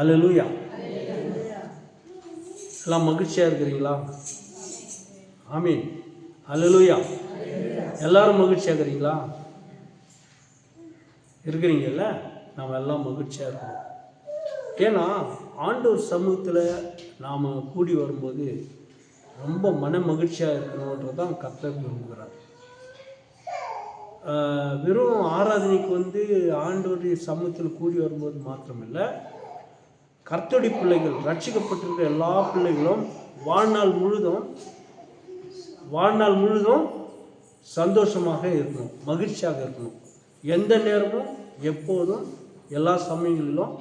அல்லேலூயா. எல்லாம் மகிழ்ச்சியாக இருக்கிறீங்களா? ஆமீன். அல்லேலூயா. எல்லாரும் மகிழ்ச்சியாக இருக்கிறீங்களா? இருக்கிறீங்கல்ல? நாம் எல்லாம் மகிழ்ச்சியாக இருக்கிறோம். ஏன்னா ஆண்டவர் சமூகத்தில் நாம் கூடி வரும்போது ரொம்ப மன மகிழ்ச்சியாக இருக்கணுன்றது தான் கர்த்தர் விரும்புகிறார். வெறும் ஆராதனைக்கு ஆண்டவருடைய சமூகத்தில் கூடி வரும்போது மாத்திரமில்லை, கர்த்தருடைய பிள்ளைகள், ரட்சிக்கப்பட்டிருக்கிற எல்லா பிள்ளைகளும் வாழ்நாள் முழுதும் சந்தோஷமாக இருக்கணும், மகிழ்ச்சியாக இருக்கணும். எந்த நேரமும் எப்போதும் எல்லா சமயங்களிலும்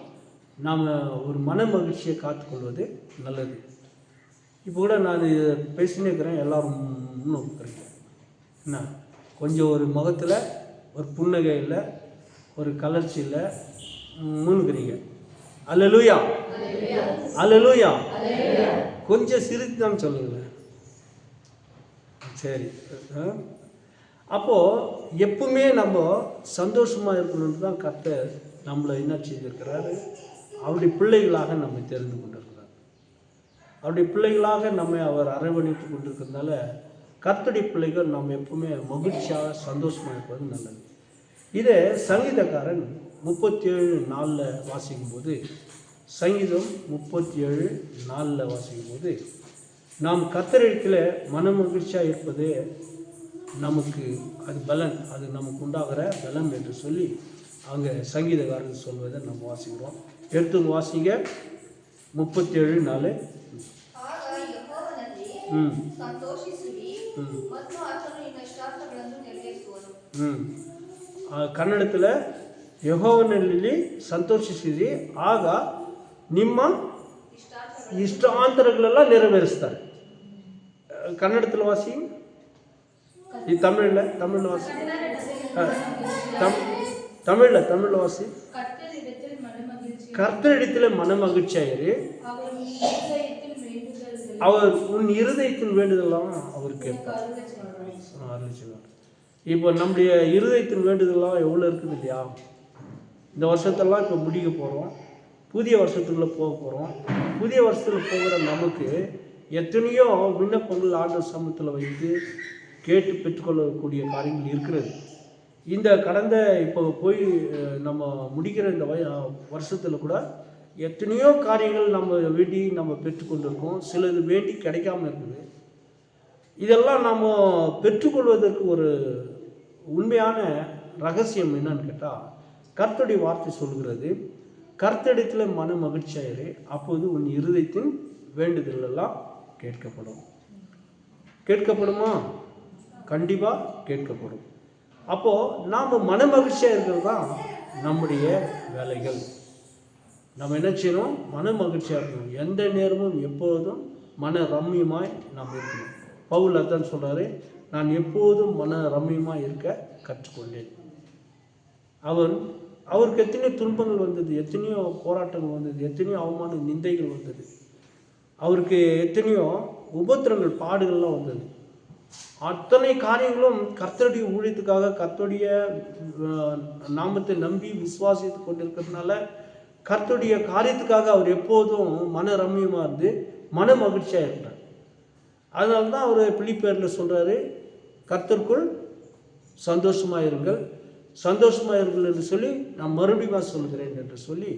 நாம் ஒரு மன மகிழ்ச்சியை காத்துக்கொள்வது நல்லது. இப்போ கூட நான் பேசினே இருக்கிறேன், எல்லோரும் இன்னும் இருக்கிறீங்க. என்ன கொஞ்சம் ஒரு முகத்தில் ஒரு புன்னகை இல்லை, ஒரு கலர்ச்சி இல்லை, முன்னுக்கிறீங்க. அல்லேலூயா, அல்லேலூயா. கொஞ்சம் சிரித்துதான் சொல்லுங்களேன். சரி. அப்போது எப்பவுமே நம்ம சந்தோஷமாக இருக்கணும்னு தான் கர்த்தர் நம்மளை என்ன செய்திருக்கிறாரு, அவருடைய பிள்ளைகளாக நம்மை தெரிந்து கொண்டிருக்கிறார். அவருடைய பிள்ளைகளாக நம்மை அவர் அரவணைத்து கொண்டிருக்கிறதுனால கர்த்தருடைய பிள்ளைகள் நம்ம எப்பவுமே மகிழ்ச்சியாக சந்தோஷமாக இருப்பது நல்லது. இதே சங்கீதக்காரன் 37:4 வாசிக்கும்போது, சங்கீதம் 37:4 வாசிக்கும்போது, நாம் கர்த்தரிடத்தில் மன மகிழ்ச்சியாக இருப்பதே நமக்கு அது பலன், அது நமக்கு உண்டாகிற பலம் என்று சொல்லி அங்கே சங்கீதக்காரன் சொல்வதை நம்ம வாசிக்கிறோம். எடுத்து வாசிங்க 37:4. ಕನ್ನಡத்தில் ಯೆಹೋವನಲ್ಲಿ ಸಂತೋಷಿಸಿರಿ, ಆಗ ನಿಮ್ಮ ಇಷ್ಟಾಂತರಗಳೆಲ್ಲ ನೆರವೇರಿಸ್ತಾರೆ. ಕನ್ನಡத்தில் வாசி, ಈ தமிழில் வாசி, தமிழில் வாசி. கர்த்தரிடத்தில் மன மகிழ்ச்சியாயிரு, அவர் உன் இருதயத்தின் வேண்டுதலாம் அவர் கேட்பார். இப்போ நம்முடைய இருதயத்தின் வேண்டுதலாம் எவ்வளோ இருக்குது இல்லையா? இந்த வருஷத்தெல்லாம் இப்போ முடிக்க போகிறோம், புதிய வருஷத்துக்குள்ளே போக போகிறோம். புதிய வருஷத்தில் போகிற நமக்கு எத்தனையோ விண்ணப்பங்கள் ஆண்டவர் சமூகத்தில் வைத்து கேட்டு பெற்றுக்கொள்ளக்கூடிய காரியங்கள் இருக்கிறது. இந்த கடந்த இப்போ போய் நம்ம முடிக்கிற இந்த வருஷத்தில் கூட எத்தனையோ காரியங்கள் நம்ம வேண்டி நம்ம பெற்றுக்கொண்டு இருக்கோம். சிலது வேண்டி கிடைக்காம இருக்குது. இதெல்லாம் நம்ம பெற்றுக்கொள்வதற்கு ஒரு உண்மையான ரகசியம் என்னன்னு கேட்டால், கர்த்தருடைய வார்த்தை சொல்கிறது, கர்த்தரிடத்தில் மன மகிழ்ச்சியாயிரு, அப்போது உன் இருதயத்தின் வேண்டுதல் எல்லாம் கேட்கப்படும். கேட்கப்படுமா? கண்டிப்பாக கேட்கப்படும். அப்போது நாம் மன மகிழ்ச்சியாக இருக்கிறது தான் நம்முடைய வேலைகள். நம்ம என்ன செய்யணும்? மன மகிழ்ச்சியாக இருக்கணும். எந்த நேரமும் எப்போதும் மன ரம்மியமாய் நாம் இருக்கணும். பவுல் அதான் சொல்கிறாரு, நான் எப்போதும் மன ரம்மியமாக இருக்க கற்றுக்கொண்டேன். அவருக்கு எத்தனையோ துன்பங்கள் வந்தது, எத்தனையோ போராட்டங்கள் வந்தது, எத்தனையோ அவமான நிந்தைகள் வந்தது, அவருக்கு எத்தனையோ உபத்திரங்கள் பாடுகள்லாம் வந்தது. அத்தனை காரியங்களும் கர்த்தருடைய ஊழியத்துக்காக, கர்த்தருடைய நாமத்தை நம்பி விசுவாசித்து கொண்டிருக்கிறதுனால, கர்த்தருடைய காரியத்துக்காக அவர் எப்போதும் மன ரம்மியமாக இருந்து மன மகிழ்ச்சியாக இருக்கிறார். அதனால தான் அவர் பிலிப்பியரில் சொல்கிறாரு, கர்த்தருக்குள் சந்தோஷமாக இருங்கள், சந்தோஷமாக இருங்கள் என்று சொல்லி நான் மறுபடியும் சொல்கிறேன் என்று சொல்லி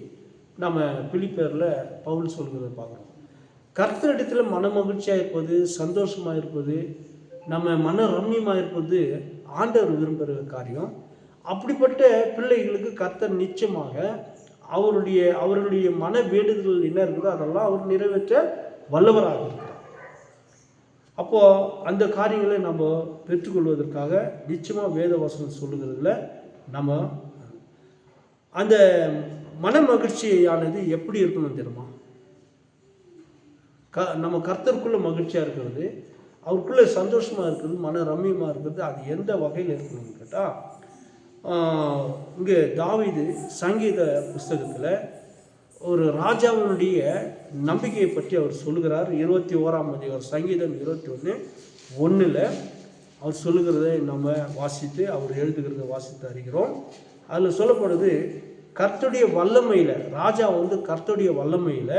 நம்ம பிலிப்பியரில் பவுல் சொல்கிறத பார்க்குறோம். கர்த்தரிடத்தில் மன மகிழ்ச்சியாக இருப்பது, சந்தோஷமாக இருப்பது, நம்ம மன ரம்மியமாக இருப்பது ஆண்டவர் விரும்புகிற காரியம். அப்படிப்பட்ட பிள்ளைகளுக்கு கர்த்தர் நிச்சயமாக அவர்களுடைய மன வேண்டுதல்கள் என்ன இருக்குதோ அதெல்லாம் அவர் நிறைவேற்ற வல்லவராக இருக்கிறார். அப்போது அந்த காரியங்களை நம்ம பெற்றுக்கொள்வதற்காக நிச்சயமாக வேத வசனம் சொல்லுகிறதுல நம்ம அந்த மன மகிழ்ச்சியானது எப்படி இருக்கணும் தெரியுமா? நம்ம கர்த்தருக்குள்ளே மகிழ்ச்சியாக இருக்கிறது, அவருக்குள்ளே சந்தோஷமாக இருக்கிறது, மன ரம்மியமாக இருக்கிறது, அது எந்த வகையில் இருக்கணும்னு கேட்டால், இங்கே தாவீது சங்கீத புஸ்தகத்தில் ஒரு ராஜாவினுடைய நம்பிக்கையை பற்றி அவர் சொல்லுகிறார். 21ஆம் அதிகாரம் சங்கீதம் 21:1 அவர் சொல்லுகிறதை நம்ம வாசித்து, அவர் எழுதுகிறத வாசித்து அறிகிறோம். அதில் சொல்லப்படுது, கர்த்தருடைய வல்லமையில், ராஜா கர்த்தருடைய வல்லமையில்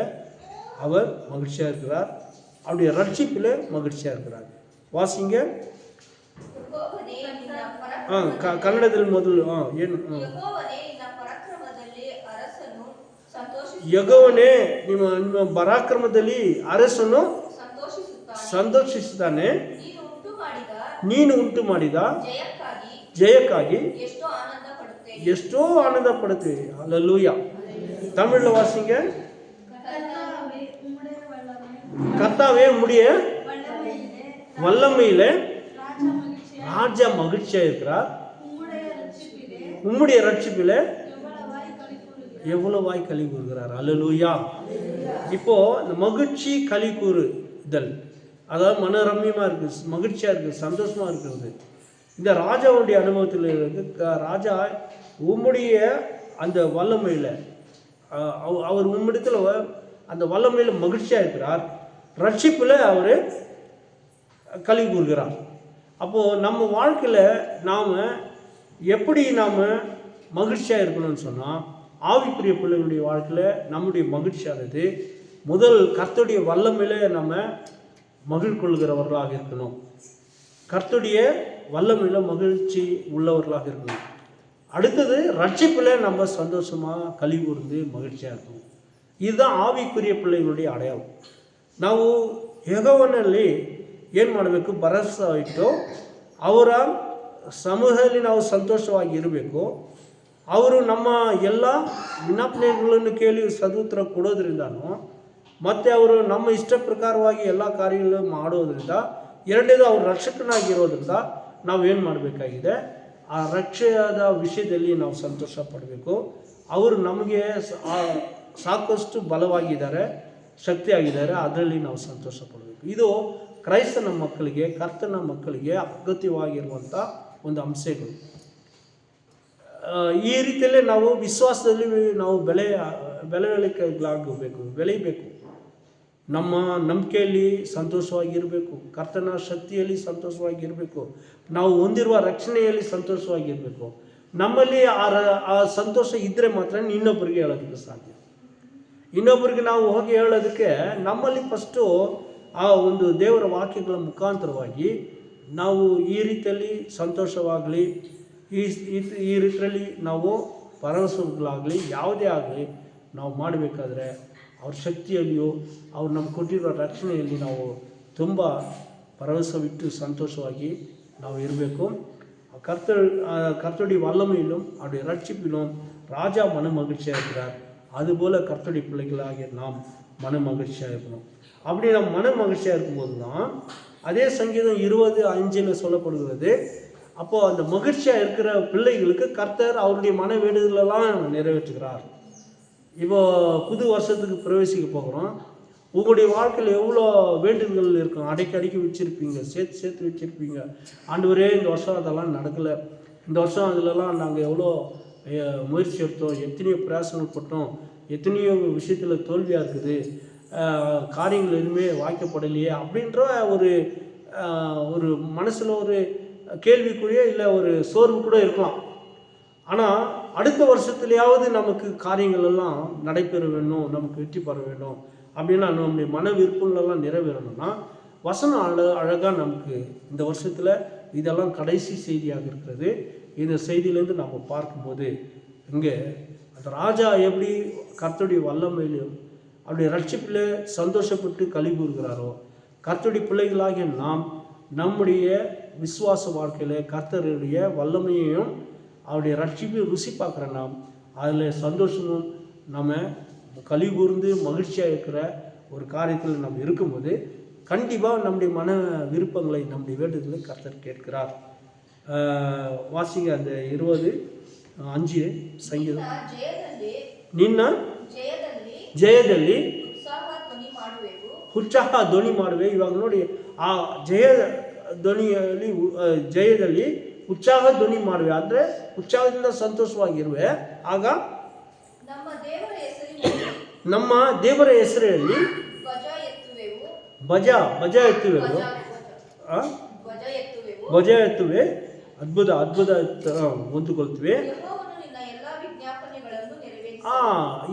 அவர் மகிழ்ச்சியாக இருக்கிறார். அவருடைய ரட்சிப்பில் மகிழ்ச்சியாக இருக்கிறார். வாசிங்க. கன்னடத்தில் ಮೊದಲು ಏನು ಯೆಹೋವನೇ ನಿಮ್ಮ ಪರಾಕ್ರಮದಲ್ಲಿ ಅರಸನು ಸಂತೋಷಿಸುತ್ತಾನೆ. ನೀನು ಉಂಟು ಮಾಡಿದ ಜಯಕ್ಕಾಗಿ ಎಷ್ಟೋ ಆನಂದ ಪಡುತ್ತೇವೆ. ಹಲ್ಲೆಲೂಯಾ. தமிழ்ல வாசிங்க. கர்த்தாவே உம்முடைய வல்லமையில ராஜா மகிழ்ச்சியா இருக்கிறார். உம்முடைய ரட்சிப்பில எவ்வளவாய் களி கூறுகிறார். அல்லேலூயா. இப்போ இந்த மகிழ்ச்சி களி கூறுதல், அதாவது மனரம்யமா இருக்கு, மகிழ்ச்சியா இருக்கு, சந்தோஷமா இருக்கிறது. இந்த ராஜாவுடைய அனுபவத்தில் இருக்கு. ராஜா உம்முடைய அந்த வல்லமையில, அவர் உம்மிடத்தில் அந்த வல்லமையில மகிழ்ச்சியா இருக்கிறார். ரட்சிப்பில் அவர் களி கூறுகிறார். அப்போது நம்ம வாழ்க்கையில் நாம் எப்படி நாம் மகிழ்ச்சியாக இருக்கணும்னு சொன்னால், ஆவிக்குரிய பிள்ளைகளுடைய வாழ்க்கையில் நம்முடைய மகிழ்ச்சியானது முதல் கர்த்தருடைய வல்லமையில் நம்ம மகிழ்கொள்கிறவர்களாக இருக்கணும். கர்த்தருடைய வல்லமையில் மகிழ்ச்சி உள்ளவர்களாக இருக்கணும். அடுத்தது ரட்சிப்பில் நம்ம சந்தோஷமாக களி கூர்ந்து மகிழ்ச்சியாக இருக்கணும். இதுதான் ಆವಿಕುರಿಯ பிள்ளைகளுடைய அடையாளம். ನಾವು ಯೆಹೋವನಲ್ಲಿ ಏನು ಮಾಡಬೇಕು? ಭರವಸೆ ಇಟ್ಟು ಅವರ ಸಮೂಹದಲ್ಲಿ ನಾವು ಸಂತೋಷವಾಗಿ ಇರಬೇಕು. ಅವರು ನಮ್ಮ ಎಲ್ಲ ವಿಜ್ಞಾಪನೆಗಳನ್ನು ಕೇಳಿ ಸದುತ್ತರ ಕೊಡೋದ್ರಿಂದನೂ, ಮತ್ತು ಅವರು ನಮ್ಮ ಇಷ್ಟ ಪ್ರಕಾರವಾಗಿ ಎಲ್ಲ ಕಾರ್ಯಗಳನ್ನು ಮಾಡೋದ್ರಿಂದ, ಎರಡನೇದು ಅವ್ರ ರಕ್ಷಕನಾಗಿರೋದ್ರಿಂದ ನಾವೇನು ಮಾಡಬೇಕಾಗಿದೆ? ಆ ರಕ್ಷೆಯಾದ ವಿಷಯದಲ್ಲಿ ನಾವು ಸಂತೋಷ ಪಡಬೇಕು. ಅವರು ನಮಗೆ ಸಾಕಷ್ಟು ಬಲವಾಗಿದ್ದಾರೆ, ಶಕ್ತಿಯಾಗಿದ್ದಾರೆ, ಅದರಲ್ಲಿ ನಾವು ಸಂತೋಷ ಪಡಬೇಕು. ಇದು ಕ್ರೈಸ್ತನ ಮಕ್ಕಳಿಗೆ, ಕರ್ತನ ಮಕ್ಕಳಿಗೆ ಅಗತ್ಯವಾಗಿರುವಂಥ ಒಂದು ಅಂಶಗಳು. ಈ ರೀತಿಯಲ್ಲೇ ನಾವು ವಿಶ್ವಾಸದಲ್ಲಿ ನಾವು ಬೆಳೆಯಬೇಕು. ನಮ್ಮ ನಂಬಿಕೆಯಲ್ಲಿ ಸಂತೋಷವಾಗಿರಬೇಕು, ಕರ್ತನ ಶಕ್ತಿಯಲ್ಲಿ ಸಂತೋಷವಾಗಿರಬೇಕು, ನಾವು ಹೊಂದಿರುವ ರಕ್ಷಣೆಯಲ್ಲಿ ಸಂತೋಷವಾಗಿರಬೇಕು. ನಮ್ಮಲ್ಲಿ ಆ ಸಂತೋಷ ಇದ್ದರೆ ಮಾತ್ರ ಇನ್ನೊಬ್ಬರಿಗೆ ಹೇಳೋದಕ್ಕೆ ಸಾಧ್ಯ. ಇನ್ನೊಬ್ಬರಿಗೆ ನಾವು ಹೋಗಿ ಹೇಳೋದಕ್ಕೆ ನಮ್ಮಲ್ಲಿ ಫಸ್ಟು ಆ ಒಂದು ದೇವರ ವಾಕ್ಯಗಳ ಮುಖಾಂತರವಾಗಿ ನಾವು ಈ ರೀತಿಯಲ್ಲಿ ಸಂತೋಷವಾಗಲಿ, ಈ ರೀತಿಯಲ್ಲಿ ನಾವು ಭರವಸೆಗಳಾಗಲಿ ಯಾವುದೇ ಆಗಲಿ ನಾವು ಮಾಡಬೇಕಾದ್ರೆ ಅವ್ರ ಶಕ್ತಿಯಲ್ಲಿಯೂ ಅವ್ರು ನಮ್ಗೆ ಕೊಟ್ಟಿರೋ ರಕ್ಷಣೆಯಲ್ಲಿ ನಾವು ತುಂಬ ಭರವಸೆವಿಟ್ಟು ಸಂತೋಷವಾಗಿ ನಾವು ಇರಬೇಕು. கர்த்தருடைய வல்லமையிலும் அவருடைய ரட்சிப்பிலும் ராஜா மன மகிழ்ச்சியாக இருக்கிறார். அதுபோல் கர்த்தருடைய பிள்ளைகளாகிய நாம் மன மகிழ்ச்சியாக இருக்கணும். அப்படி நாம் மன மகிழ்ச்சியாக இருக்கும்போது தான் அதே சங்கீதம் 20:5 சொல்லப்படுகிறது. அப்போது அந்த மகிழ்ச்சியாக இருக்கிற பிள்ளைகளுக்கு கர்த்தர் அவருடைய மன வேண்டுதலெல்லாம் நிறைவேற்றுகிறார். இப்போது புது வருஷத்துக்கு பிரவேசிக்க போகிறோம். உங்களுடைய வாழ்க்கையில் எவ்வளோ வேண்டுதல்கள் இருக்கும், அடைக்கி வச்சுருப்பீங்க, சேர்த்து வச்சுருப்பீங்க. ஆண்டவரே இந்த வருஷம் அதெல்லாம் நடக்கலை, இந்த வருஷம் அதிலெல்லாம் நாங்கள் எவ்வளோ முயற்சி எடுத்தோம், எத்தனையோ பிரயாசங்கள் பட்டோம், எத்தனையோ விஷயத்தில் தோல்வியாக இருக்குது, காரியங்கள் எதுவுமே வாய்க்கப்படலையே அப்படின்ற ஒரு மனசில் ஒரு கேள்விக்குரிய இல்லை ஒரு சோர்வு கூட இருக்கலாம். ஆனால் அடுத்த வருஷத்துலையாவது நமக்கு காரியங்கள் எல்லாம் நடைபெற வேணும், நமக்கு வெற்றி பெற வேண்டும் அப்படின்னா, நம்முடைய மன விருப்பங்களெல்லாம் நிறைவேறணும்னா வசனம் அழகாக நமக்கு இந்த வருஷத்தில் இதெல்லாம் கடைசி செய்தியாக இருக்கிறது. இந்த செய்தியிலேருந்து நம்ம பார்க்கும்போது இங்கே அந்த ராஜா எப்படி கர்த்தருடைய வல்லமையிலும் அவருடைய ரட்சிப்பில் சந்தோஷப்பட்டு களி கூறுகிறாரோ, கர்த்தருடைய பிள்ளைகளாகிய நாம் நம்முடைய விசுவாச வாழ்க்கையில் கர்த்தருடைய வல்லமையையும் அவருடைய ரட்சிப்பையும் ருசி பார்க்குற நாம் அதில் சந்தோஷமும் நம்ம களி கூர்ந்து மகிழ்ச்சியாக இருக்கிற ஒரு காரியத்தில் நம்ம இருக்கும்போது கண்டிப்பாக நம்முடைய மன விருப்பங்களை, நம்முடைய வேண்டுதலை கர்த்தர் கேட்கிறார். வாசிங்க அந்த 20:5 ಸಂಗೀತ. ನಿನ್ನ ಜಯದಲ್ಲಿ ಉತ್ಸಾಹ ಧ್ವನಿ ಮಾಡುವೆ. ಇವಾಗ ನೋಡಿ, ಆ ಜಯದಲ್ಲಿ ಉತ್ಸಾಹ ಧ್ವನಿ ಮಾಡುವೆ, ಅಂದರೆ ಉತ್ಸಾಹದಿಂದ ಸಂತೋಷವಾಗಿರುವೆ. ಆಗ ನಮ್ಮ ದೇವರ ಹೆಸರಲ್ಲಿ ಭಜ ಎತ್ತುವೆ, ಅದ್ಭುತ ಹೊಂದಿಕೊಳ್ತೀವಿ.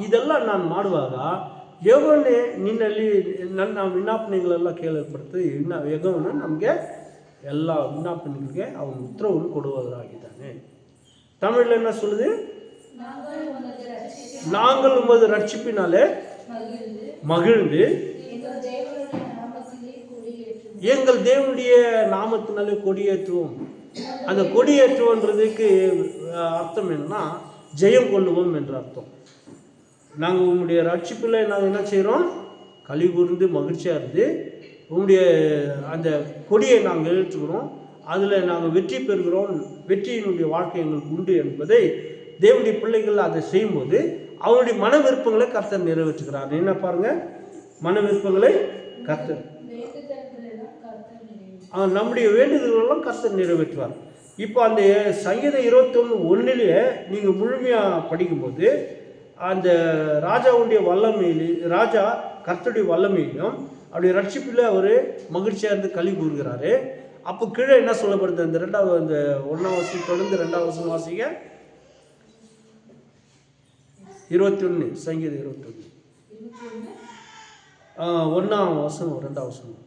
ಇದೆಲ್ಲ ನಾನು ಮಾಡುವಾಗ ಯೆಹೋವನೇ ನಿನ್ನಲ್ಲಿ ನನ್ನ ವಿಜ್ಞಾಪನೆಗಳೆಲ್ಲ ಕೇಳಲ್ಪಡ್ತು. ಯೆಹೋವನು ನಮಗೆ ಎಲ್ಲ ವಿಜ್ಞಾಪನೆಗಳಿಗೆ ಅವನು ಉತ್ತರವನ್ನು ಕೊಡುವವರಾಗಿದ್ದಾನೆ. தமிழில் என்ன சொல்லுது? நாங்கள் உமது ரட்சிப்பினாலே மகிழ்ந்து எங்கள் தேவனுடைய நாமத்தினாலே கொடியேற்றுவோம். அந்த கொடியேற்றுவோன்றதுக்கு அர்த்தம் என்னன்னா ஜெயம் கொள்ளுவோம் என்ற அர்த்தம். நாங்கள் உங்களுடைய ரட்சிப்பில் நாங்கள் என்ன செய்கிறோம்? களி கூர்ந்து மகிழ்ச்சியாக இருந்து உங்களுடைய அந்த கொடியை நாங்கள் ஏற்றுக்கிறோம், அதில் நாங்கள் வெற்றி பெறுகிறோம், வெற்றியினுடைய வாழ்க்கை எங்களுக்கு உண்டு என்பதை தேவனுடைய பிள்ளைகள் அதை செய்யும்போது அவருடைய மன விருப்பங்களை கர்த்தர் நிறைவேற்றுகிறார். என்ன பாருங்க, மன விருப்பங்களை கர்த்தர், நம்முடைய வேண்டுதல்களெல்லாம் கர்த்தர் நிறைவேற்றுவார். இப்போ அந்த சங்கீதம் 21:1 நீங்கள் முழுமையாக படிக்கும்போது அந்த ராஜாவுடைய வல்லமையிலே, ராஜா கர்த்தருடைய வல்லமையிலும் அவருடைய ரட்சிப்பில் அவர் மகிழ்ச்சியாக இருந்து களி கூறுகிறாரு. அப்போ கீழே என்ன சொல்லப்படுது? அந்த 2வது அந்த 1ஆம் வசனம் தொடர்ந்து 2ஆம் வசனம் வாசிங்க. 21 சங்கீதம் 21 1ஆம் வசனம் 2ஆம் வசனம்.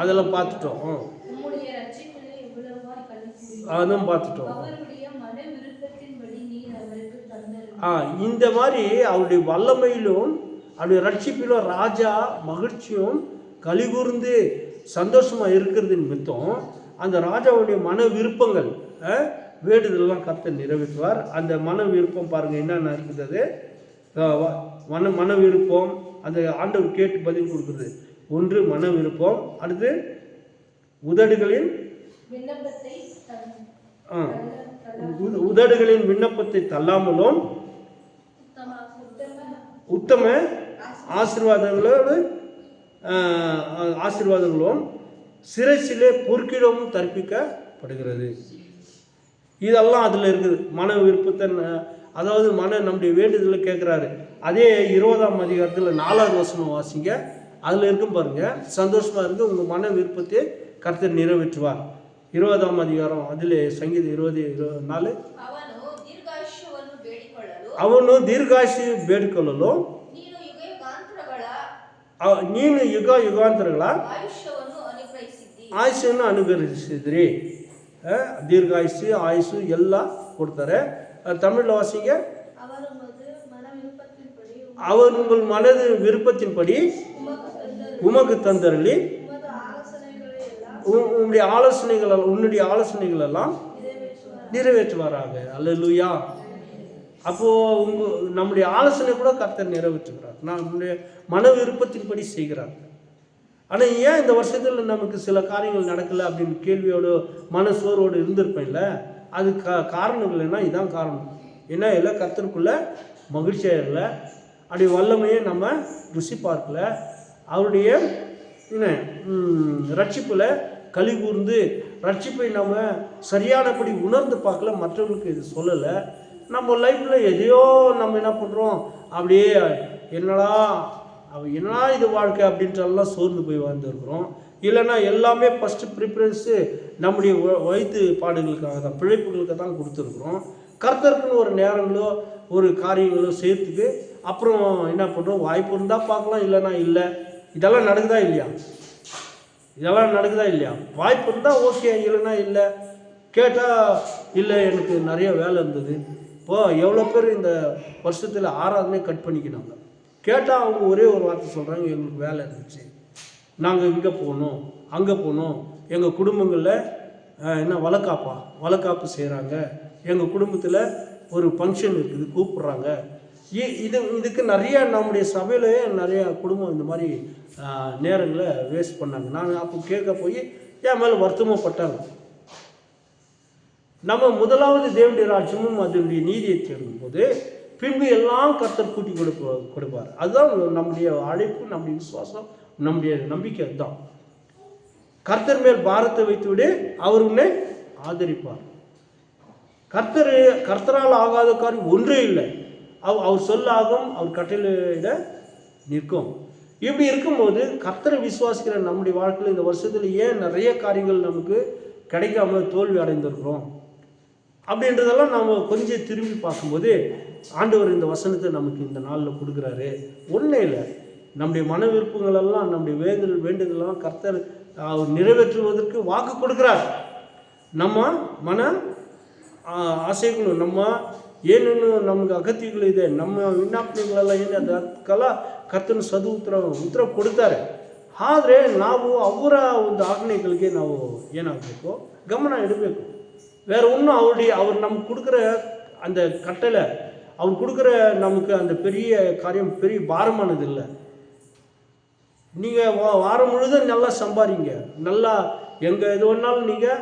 அதெல்லாம் பார்த்துட்டோம், அதுவும் பார்த்துட்டோம். இந்த மாதிரி அவருடைய வல்லமையிலும் அவருடைய ரட்சிப்பிலும் ராஜா மகிழ்ச்சியும் கலிகூர்ந்து சந்தோஷமாக இருக்கிறது நிமித்தம் அந்த ராஜாவுடைய மன விருப்பங்கள் வேண்டுதலாம் கர்த்தர் நிறைவேற்றுவார். அந்த மன விருப்பம் பாருங்கள் என்னென்ன இருக்குது. மன விருப்பம் அந்த ஆண்டவர் கேட்டு பதில் கொடுக்குறது. ஒன்று மன விருப்பம், அடுத்து உதடுகளின் விண்ணப்பத்தை தள்ளாமலும் உத்தம ஆசீர்வாதங்களும் சிரசிலே பொற்கிடமும் தற்பிக்கப்படுகிறது. இதெல்லாம் அதில் இருக்குது. மன விருப்பத்தை, அதாவது நம்முடைய வேண்டுதலை கேட்குறாரு. அதே 20ஆம் அதிகாரத்தில் 4வது வசனம் வாசிங்க. அதில் இருக்கும் பாருங்க, சந்தோஷமாக இருந்து உங்கள் மன விருப்பத்தை கர்த்தர் நிறைவேற்றுவார். 20ஆம் அதிகாரம் அதில் சங்கீதம் 20:24 ಅವನು ದೀರ್ಘಾಯುಷ್ಯ ಬೇಡಿಕೊಳ್ಳಲು ನೀನು ಯುಗ ಯುಗಾಂತರಗಳ ಆಯುಷ್ಯನ್ನು ಅನುಗ್ರಹಿಸಿದ್ರಿ. ದೀರ್ಘಾಯುಷ್ಯ ಆಯುಷು ಎಲ್ಲ ಕೊಡ್ತಾರೆ. தமிழ் வாசிங்க. அவர் உங்கள் மனது விருப்பத்தின்படி உமக்கு தந்தரளி உன்னுடைய ஆலோசனைகள் எல்லாம் நிறைவேற்றுவாராக. அல்லேலூயா. அப்போது நம்முடைய ஆலோசனை கூட கர்த்தர் நிறைவேற்றுகிறார். நம்முடைய மன விருப்பத்தின்படி செய்கிறார். ஆனால் ஏன் இந்த வருஷத்தில் நமக்கு சில காரியங்கள் நடக்கலை அப்படின்னு கேள்வியோடு மனசோர்வோடு இருந்திருப்பேன்ல, அது காரணங்கள் என்ன? இதுதான் காரணம். என்ன இல்லை, கர்த்தருக்குள்ள மகிழ்ச்சியாக இல்லை, அப்படி வல்லமையை நம்ம ருசி பார்க்கல, அவருடைய ரட்சிப்பில் களி கூர்ந்து ரட்சிப்பை நம்ம சரியானபடி உணர்ந்து பார்க்கல, மற்றவர்களுக்கு இது சொல்லலை. நம்ம லைஃப்பில் எதையோ நம்ம என்ன பண்ணுறோம், அப்படியே என்னடா இது வாழ்க்கை அப்படின்றலாம் சோர்ந்து போய் வாழ்ந்துருக்குறோம். இல்லைன்னா எல்லாமே ஃபஸ்ட்டு ப்ரிஃபரன்ஸு நம்முடைய வயிற்று பாடுகளுக்காக தான், பிழைப்புகளுக்கு தான் கொடுத்துருக்குறோம். கர்த்தருக்குன்னு ஒரு நேரங்களோ ஒரு காரியங்களோ சேர்த்துக்கு அப்புறம் என்ன பண்ணுறோம், வாய்ப்பு இருந்தால் பார்க்கலாம், இல்லைன்னா இல்லை. இதெல்லாம் நடக்குதா இல்லையா? வாய்ப்பு இருந்தால் ஓகே, இல்லைன்னா இல்லை. கேட்டால் இல்லை, எனக்கு நிறைய வேலை இருந்தது. இப்போது எவ்வளோ பேர் இந்த வருஷத்தில் ஆராதனை கட் பண்ணிக்கினாங்க. கேட்டால் அவங்க ஒரே ஒரு வார்த்தை சொல்கிறாங்க, எங்களுக்கு வேலை இருந்துச்சு, நாங்கள் இங்கே போகணும் அங்கே போகணும், எங்கள் குடும்பங்களில் என்ன வளக்காப்பு செய்கிறாங்க, எங்கள் குடும்பத்தில் ஒரு ஃபங்க்ஷன் இருக்குது கூப்பிட்றாங்க. இதுக்கு நிறையா நம்முடைய சபையிலே நிறையா குடும்பம் இந்த மாதிரி நேரங்களை வேஸ்ட் பண்ணாங்க. நான் அப்போ கேட்க போய் என் மேலே வருத்தமாகப்பட்டாங்க. நம்ம முதலாவது தேவனுடைய ராஜ்யமும் அதனுடைய நீதியை தேடும்போது பின்பு எல்லாம் கர்த்தர் கூட்டி கொடுப்பார். அதுதான் நம்முடைய அழைப்பு, நம்முடைய விசுவாசம், நம்முடைய நம்பிக்கை. அதுதான் கர்த்தர் மேல் பாரத்தை வைத்துவிடு, அவர் உன்னை ஆதரிப்பார். கர்த்தரால் ஆகாத காரியம் ஒன்றே இல்லை. அவர் சொல்லாகும், அவர் கட்டளையிட நிற்கும். இப்படி இருக்கும்போது கர்த்தரை விசுவாசிக்கிற நம்முடைய வாழ்க்கையில் இந்த வருஷத்தில் ஏன் நிறைய காரியங்கள் நமக்கு கிடைக்காம தோல்வி அடைந்திருக்கிறோம் அப்படின்றதெல்லாம் நாம் கொஞ்சம் திரும்பி பார்க்கும்போது ஆண்டவர் இந்த வசனத்தை நமக்கு இந்த நாளில் கொடுக்குறாரு. ஒன்றும் இல்லை, நம்முடைய மன விருப்பங்களெல்லாம் நம்முடைய வேண்டுதலெல்லாம் கர்த்தர் அவர் நிறைவேற்றுவதற்கு வாக்கு கொடுக்குறார். நம்ம மன ಆಸೆಗಳು ನಮ್ಮ ಏನೇನು ನಮ್ಗೆ ಅಗತ್ಯಗಳಿದೆ, ನಮ್ಮ ವಿಜ್ಞಾಪನೆಗಳೆಲ್ಲ ಏನಿದೆ ಅದಕ್ಕೆಲ್ಲ ಕರ್ತನ ಉತ್ತರ ಕೊಡ್ತಾರೆ. ಆದರೆ ನಾವು ಅವರ ಒಂದು ಆಜ್ಞೆಗಳಿಗೆ ನಾವು ಏನಾಗಬೇಕು, ಗಮನ ಇಡಬೇಕು. வேறு ஒன்றும் அவர் நமக்கு கொடுக்குற அந்த கட்டளை, அவர் கொடுக்குற நமக்கு அந்த பெரிய காரியம் பெரிய பாரமானது இல்லை. நீங்கள் வாரம் முழுதும் நல்லா சம்பாதிங்க, நல்லா எங்கே எது வேணாலும் நீங்கள்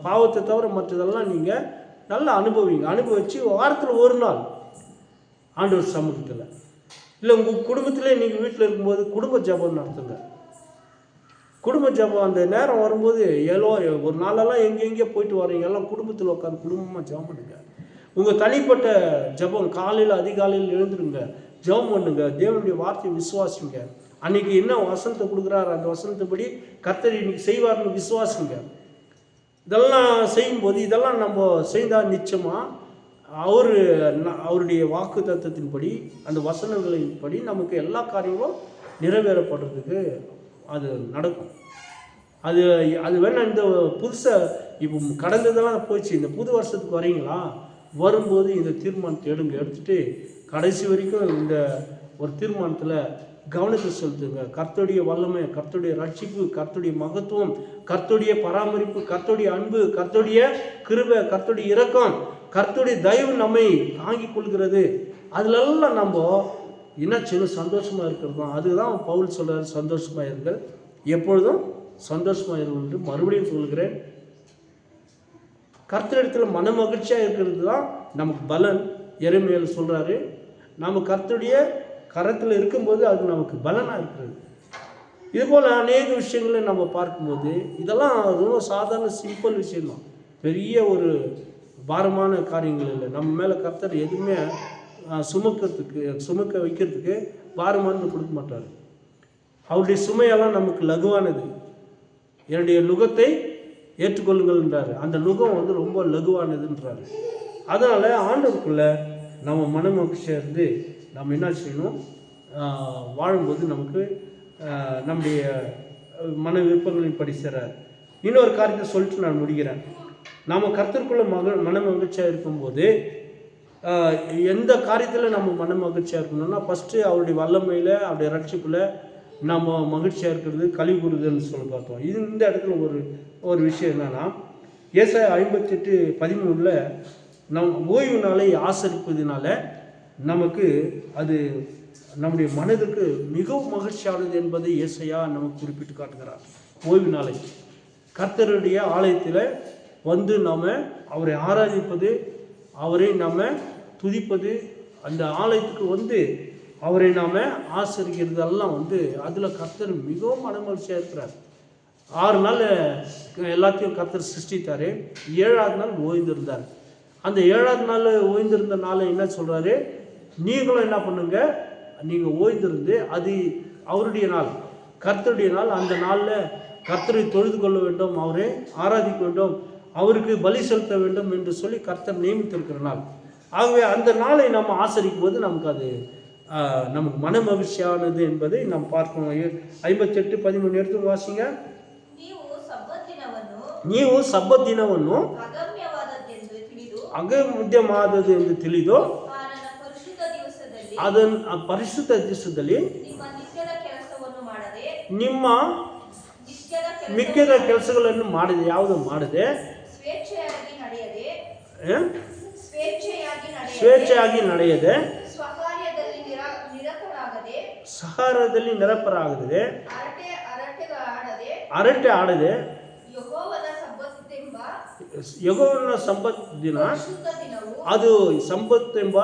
பாவத்தை தவிர மற்றதெல்லாம் நீங்கள் நல்லா அனுபவிச்சு வாரத்தில் ஒரு நாள் ஆண்டவர் சமூகத்தில் இல்லை உங்கள் குடும்பத்திலே நீங்கள் வீட்டில் இருக்கும்போது குடும்ப ஜபம் நடத்துங்க. குடும்ப ஜபம் அந்த நேரம் வரும்போது ஒரு நாளெல்லாம் எங்கெங்கே போயிட்டு வரீங்க, எல்லாம் குடும்பத்தில் உட்காந்து குடும்பமாக ஜபம் பண்ணுங்க. உங்கள் தனிப்பட்ட ஜபம் காலையில் அதிகாலையில் எழுந்துருங்க, ஜபம் பண்ணுங்க, தேவனுடைய வார்த்தையை விசுவாசிங்க. அன்றைக்கி என்ன வசனத்தை கொடுக்குறாரு அந்த வசனத்தைப்படி கர்த்தர் இன்னைக்கு செய்வார்னு விசுவாசிங்க. இதெல்லாம் செய்யும்போது இதெல்லாம் நம்ம செய்தால் நிச்சயமாக அவருடைய வாக்கு தத்துவத்தின்படி அந்த வசனங்களின்படி நமக்கு எல்லா காரியங்களும் நிறைவேறப்படுறதுக்கு அது நடக்கும். அது வேணால் இந்த புதுசாக இப்போ கடந்ததெல்லாம் போச்சு, இந்த புது வருஷத்துக்கு வரீங்களா, வரும்போது இந்த தீர்மானத்தை எடுத்துகிட்டு கடைசி வரைக்கும் இந்த ஒரு தீர்மானத்தில் கவனத்தை செலுத்துங்க. கர்த்தருடைய வல்லமை, கர்த்தருடைய ரட்சிப்பு, கர்த்தருடைய மகத்துவம், கர்த்தருடைய பராமரிப்பு, கர்த்தருடைய அன்பு, கர்த்தருடைய கிருபை, கர்த்தருடைய இரக்கம், கர்த்தருடைய தயவு நம்மை தாங்கி கொள்கிறது. அதிலெல்லாம் நம்ம என்ன சின்ன சந்தோஷமாக இருக்கிறது தான். அதுதான் பவுல் சொல்கிறார், சந்தோஷமாக இருங்கள், எப்பொழுதும் சந்தோஷமாக இருங்கள் என்று மறுபடியும் சொல்கிறேன். கர்த்தரிடத்தில் மன மகிழ்ச்சியாக இருக்கிறது தான் நமக்கு பலன். எரேமியாவில் சொல்கிறாரு, நம்ம கர்த்தருடைய கரத்தில் இருக்கும்போது அது நமக்கு பலனாக இருக்கிறது. இதுபோல் அநேக விஷயங்களை நம்ம பார்க்கும்போது இதெல்லாம் ரொம்ப சாதாரண சிம்பிள் விஷயம்தான், பெரிய ஒரு பாரமான காரியங்கள் இல்லை. நம்ம மேலே கர்த்தர் எதுவுமே சுமக்க வைக்கிறதுக்கு பாரமானது கொடுக்க மாட்டார். அவருடைய சுமையெல்லாம் நமக்கு லகுவானது. என்னுடைய நுகத்தை ஏற்றுக்கொள்ளுங்கள்ன்றார். அந்த நுகம் ரொம்ப லகுவானதுன்றார். அதனால் ஆண்டவருக்குள்ளே நம்ம மன மகிழ்ச்சியாக இருந்து நம்ம என்ன செய்யணும், வாழும்போது நமக்கு நம்முடைய மன விருப்பங்களின் படி செய்கிறார். இன்னொரு காரியத்தை சொல்லிட்டு நான் முடிக்கிறேன். நாம் கர்த்தருக்குள்ளே மன மகிழ்ச்சியாக இருக்கும்போது எந்த காரியத்தில் நம்ம மன மகிழ்ச்சியாக இருக்கணும்னா, ஃபஸ்ட்டு அவருடைய வல்லமையில் அவருடைய ரட்சிப்பில் நம்ம மகிழ்ச்சியாக இருக்கிறது கழிவு கூறுதல்னு சொல்லி பார்த்தோம். இந்த இடத்துல ஒரு விஷயம் என்னென்னா, ஏசாயா 58:13 நம் ஓய்வு நாளை ஆசரிப்பதினால நமக்கு அது நம்முடைய மனதுக்கு மிகவும் மகிழ்ச்சியானது என்பதை ஏசாயா நமக்கு குறிப்பிட்டு காட்டுகிறார். ஓய்வு நாளை கர்த்தருடைய ஆலயத்தில் நாம் அவரை ஆராதிப்பது, அவரை நாம் துதிப்பது, அந்த ஆலயத்துக்கு அவரை நாம் ஆசரிக்கிறதெல்லாம் அதில் கர்த்தர் மிகவும் மனமகிழ்ச்சியாக இருக்கிறார். 6 நாள் எல்லாத்தையும் கர்த்தர் சிருஷ்டித்தார், 7ஆவது நாள் ஓய்ந்திருந்தார். அந்த 7ஆவது நாள் ஓய்ந்திருந்த நாளை என்ன சொல்கிறாரு, நீங்களும் என்ன பண்ணுங்க, நீங்கள் ஓய்ந்திருந்து அது அவருடைய நாள், கர்த்தருடைய நாள். அந்த நாளில் கர்த்தரை தொழுது கொள்ள வேண்டும், அவரை ஆராதிக்க வேண்டும், அவருக்கு பலி செலுத்த வேண்டும் என்று சொல்லி கர்த்தர் நியமித்திருக்கிற நாள். ஆகவே அந்த நாளை நம்ம ஆசரிக்கும் போது நமக்கு மன மகிழ்ச்சியானது என்பதை நாம் பார்க்கணும். 58:13 எடுத்து ವಾಸಿಂಗ. ನೀವು ಸಬ್ಬತ್ ದಿನವನ್ನು ಅಗಮ್ಯವಾದದ್ದು ಎಂದು ತಿಳಿದು ಅದನ್ನು ಪರಿಶುದ್ಧ ದಿವಸದಲ್ಲಿ ನಿಮ್ಮ ಮಿಕ್ಕಿದ ಕೆಲಸಗಳನ್ನು ಮಾಡದೆ, ಯಾವುದು ಮಾಡದೆ ಸ್ವೇಚ್ಛೆಯಾಗಿ ನಡೆಯದೆ, ಸಹಾರದಲ್ಲಿ ನಿರಪರಾಗದೆ, ಹರಟೆ ಆಡದೆ, ಯೆಹೋವನ ಸಬ್ಬತ್ ದಿನ ಅದು ಸಂಪತ್ತೆಂಬ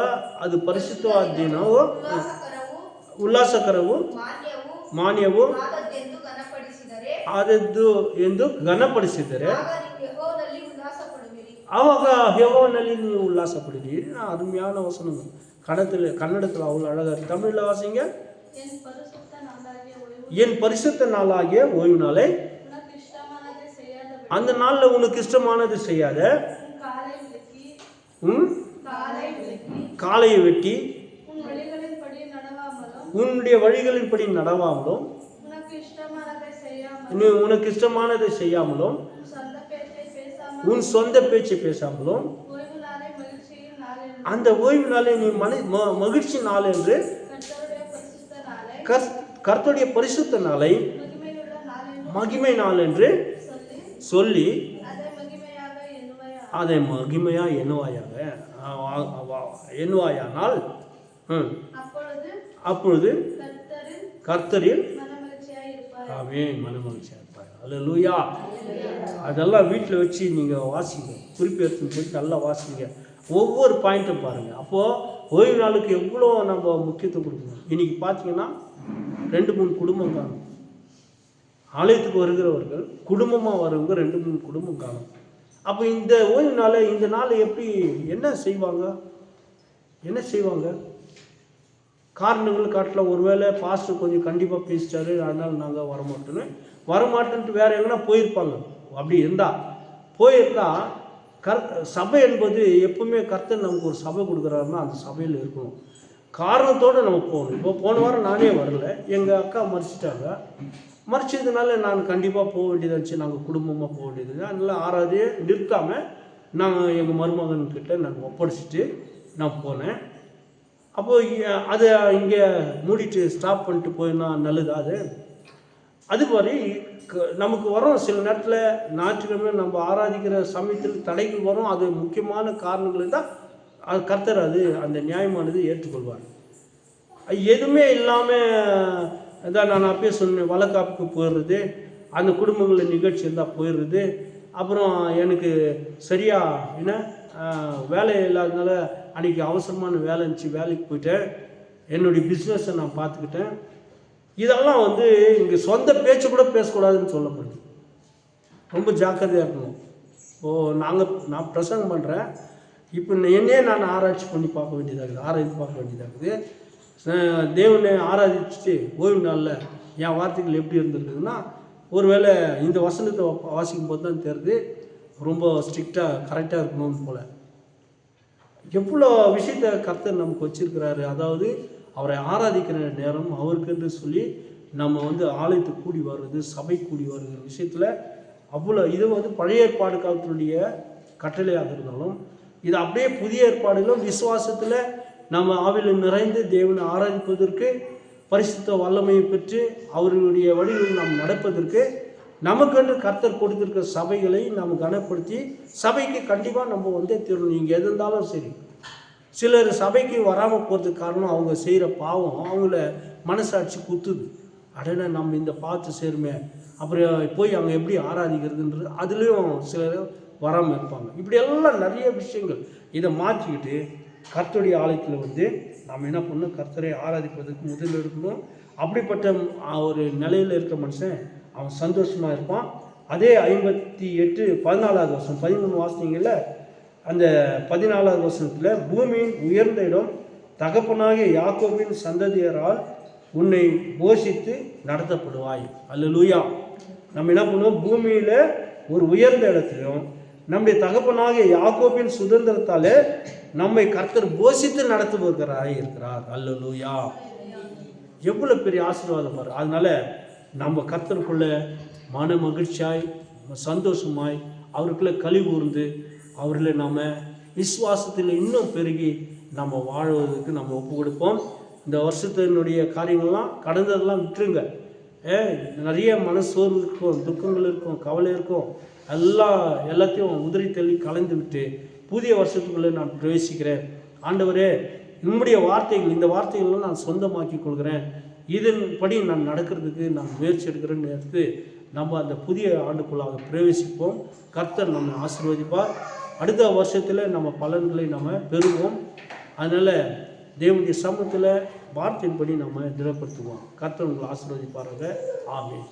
ಅದು ಪರಿಶುದ್ಧವಾದ ದಿನವು ಉಲ್ಲಾಸಕರವು ಮಾನ್ಯವು ಆದದ್ದು ಎಂದು ಘನಪಡಿಸಿದರೆ ಆವಾಗ ಯೆಹೋವನಲ್ಲಿ ನೀವು ಉಲ್ಲಾಸ ಪಡಿರಿ. அருமையான வசனம். கன்னடத்தில் அவ்வளோ அழகாக. தமிழில் வாசிங்க. என் பரிசுத்த நாளாகிய ஓய்வு நாளை அந்த நாளில் உனக்கு இஷ்டமானது செய்யாத. காலையை வெட்டி உன்னுடைய வழிகளின்படி நடவாமலும் உனக்கு இஷ்டமானதை செய்யாமலும் உன் சொந்த பேச்சை பேசாமலும் அந்த ஓய்வு நாளை நீ மகிழ்ச்சி நாள் என்று கர்த்தருடைய பரிசுத்த நாளை மகிமை நாள் என்று சொல்லி அதை மகிமையா எண்ணுவாயானால் அப்பொழுது கர்த்தரில் மனமகிழ்ச்சியா இருப்பார். அல்லேலூயா. அதெல்லாம் வீட்டில் வச்சு நீங்கள் வாசிங்க, குறிப்பு எடுத்துன்னு போய் நல்லா வாசிங்க, ஒவ்வொரு பாயிண்ட்டும் பாருங்கள். அப்போது ஓய்வு நாளுக்கு எவ்வளோ நம்ம முக்கியத்துவம் கொடுக்கணும். இன்றைக்கி பார்த்தீங்கன்னா 2-3 குடும்பம் காணும். ஆலயத்துக்கு வருகிறவர்கள் குடும்பமாக வரவங்க 2-3 குடும்பம் காணும். அப்போ இந்த ஓய்வு நாளை இந்த நாளை எப்படி என்ன செய்வாங்க? காரணங்கள் காட்டல. ஒருவேளை பாஸ்டர் கொஞ்சம் கண்டிப்பாக பேசிட்டாரு, அதனால் நாங்கள் வரமாட்டோன்ட்டு வேறு எங்கன்னா போயிருப்பாங்க. அப்படி இருந்தால் சபை என்பது எப்பவுமே கர்த்தர் நமக்கு ஒரு சபை கொடுக்குறாருன்னா அந்த சபையில் இருக்கணும். காரணத்தோடு நம்ம போகணும். இப்போ போன வாரம் நானே வரல, எங்கள் அக்கா மறிச்சதுனால நான் கண்டிப்பாக போக வேண்டியதாக இருந்துச்சு. நாங்கள் குடும்பமாக போக வேண்டியது. அதனால் ஆறாவதே நிறுத்தாமல் நாங்கள் எங்கள் மருமகன்கிட்ட நாங்கள் ஒப்படைச்சிட்டு நான் போனேன். அப்போது அதை இங்கே மூடிட்டு ஸ்டாப் பண்ணிட்டு போயினா நல்லதா? அது மாதிரி நமக்கு வரும் சில நேரத்தில் ஞாயிற்றுக்கிழமை நம்ம ஆராதிக்கிற சமயத்தில் தடைகள் வரும். அது முக்கியமான காரணங்கள் இருந்தால் அது கர்த்தர் அந்த நியாயமானது ஏற்றுக்கொள்வார். எதுவுமே இல்லாமல் அதான் நான் அப்பயே சொன்னேன், வளக்காப்புக்கு போயிடுறது, அந்த குடும்பங்களில் நிகழ்ச்சி இருந்தால் போயிடுறது. அப்புறம் எனக்கு சரியாக வேலை இல்லாததுனால அன்றைக்கி அவசரமான வேலை இருந்துச்சு, வேலைக்கு போயிட்டேன், என்னுடைய பிஸ்னஸை நான் பார்த்துக்கிட்டேன். இதெல்லாம் இங்கே சொந்த பேச்சு கூட பேசக்கூடாதுன்னு சொல்லப்படுது. ரொம்ப ஜாக்கிரதையாக இருக்கணும். நான் பிரசங்கம் பண்ணுறேன், இப்போ என்னையே நான் ஆராய்ச்சி பண்ணி பார்க்க வேண்டியதாக இருக்குது. தேவனை ஆராதிச்சுட்டு ஓய்வு நாளில் என் வார்த்தைகள் எப்படி இருந்திருக்குதுன்னா, ஒருவேளை இந்த வசனத்தை வாசிக்கும் போது தான் தெரியுது ரொம்ப ஸ்ட்ரிக்டாக கரெக்டாக இருக்கணும்னு போல். எவ்வளோ விஷயத்தை கர்த்தர் நமக்கு வச்சிருக்கிறாரு. அதாவது அவரை ஆராதிக்கிற நேரம் அவருக்கென்று சொல்லி நம்ம ஆலயத்துக்கு கூடி வர்றது, சபை கூடி வர்ற விஷயத்தில் அவ்வளோ இது பழைய ஏற்பாடு காலத்தினுடைய கட்டளையாக இருந்தாலும் இது அப்படியே புதிய ஏற்பாடுகளும் விசுவாசத்தில் நம்ம ஆவியில் நிறைந்து தேவனை ஆராதிப்பதற்கு, பரிசுத்த வல்லமையை பெற்று அவர்களுடைய வழிகளில் நாம் நடப்பதற்கு நமக்கென்று கர்த்தர் கொடுத்திருக்கிற சபைகளை நாம் கனப்படுத்தி சபைக்கு கண்டிப்பாக நம்ம தீரணும். நீங்கள் எது இருந்தாலும் சரி. சிலர் சபைக்கு வராமல் போகிறதுக்கு காரணம் அவங்க செய்கிற பாவம் அவங்கள மனசாட்சி குத்துது. அடனே நம்ம இந்த பாவத்தை சேருமே, அப்புறம் போய் அங்கே எப்படி ஆராதிக்கிறதுன்றது அதுலேயும் சிலர் வராமல் இருப்பாங்க. இப்படியெல்லாம் நிறைய விஷயங்கள். இதை மாற்றிக்கிட்டு கர்த்தருடைய ஆலயத்தில் நாம் என்ன பண்ணணும், கர்த்தரை ஆராதிப்பதற்கு முதல் எடுக்கணும். அப்படிப்பட்ட ஒரு நிலையில் இருக்க மனுஷன் அவன் சந்தோஷமாக இருப்பான். அதே 58:14 வருஷம் 13 வாசனைகளில் அந்த 14வது வசனத்தில், பூமியின் உயர்ந்த இடம் தகப்பனாகிய யாக்கோபின் சந்ததியரால் உன்னை போஷித்து நடத்தப்படுவாய். அல்லேலூயா. நம்ம என்ன பண்ணுவோம், பூமியில் ஒரு உயர்ந்த இடத்திலும் நம்முடைய தகப்பனாகிய யாக்கோபின் சுதந்திரத்தாலே நம்மை கர்த்தர் போஷித்து நடத்துவதற்காக இருக்கிறார். அல்லேலூயா. எவ்வளோ பெரிய ஆசீர்வாதம் பாரு. அதனால நம்ம கர்த்தருக்குள்ள மன மகிழ்ச்சியாய் சந்தோஷமாய் அவருக்குள்ளே களி கூர்ந்து அவர்களை நாம் விசுவாசத்தில் இன்னும் பெருகி நம்ம வாழ்வதற்கு நம்ம ஒப்பு கொடுப்போம். இந்த வருஷத்தினுடைய காரியங்கள்லாம் கடந்ததெல்லாம் விட்டுருங்க. நிறைய மனசோர்வு இருக்கும், துக்கங்கள் இருக்கும், கவலை இருக்கும். எல்லாத்தையும் உதிரி தள்ளி கலந்து விட்டு புதிய வருஷத்துக்குள்ளே நான் பிரவேசிக்கிறேன். ஆண்டவரே, நம்முடைய வார்த்தைகள், இந்த வார்த்தைகள்லாம் நான் சொந்தமாக்கி கொள்கிறேன், இதன்படி நான் நடக்கிறதுக்கு நான் முயற்சி எடுக்கிறேன்னு எடுத்து நம்ம அந்த புதிய ஆண்டுக்குள்ளாக பிரவேசிப்போம். கர்த்தர் நம்மை ஆசீர்வதிப்பார். அடுத்த வருஷத்தில் நம்ம பலன்களை நம்ம பெறுவோம். அதனால் தேவனுடைய சமூகத்தில் வார்த்தையின்படி நம்ம திடப்படுத்துவோம். கர்த்தர் உங்களை ஆசீர்வதிப்பாராக. ஆமென்.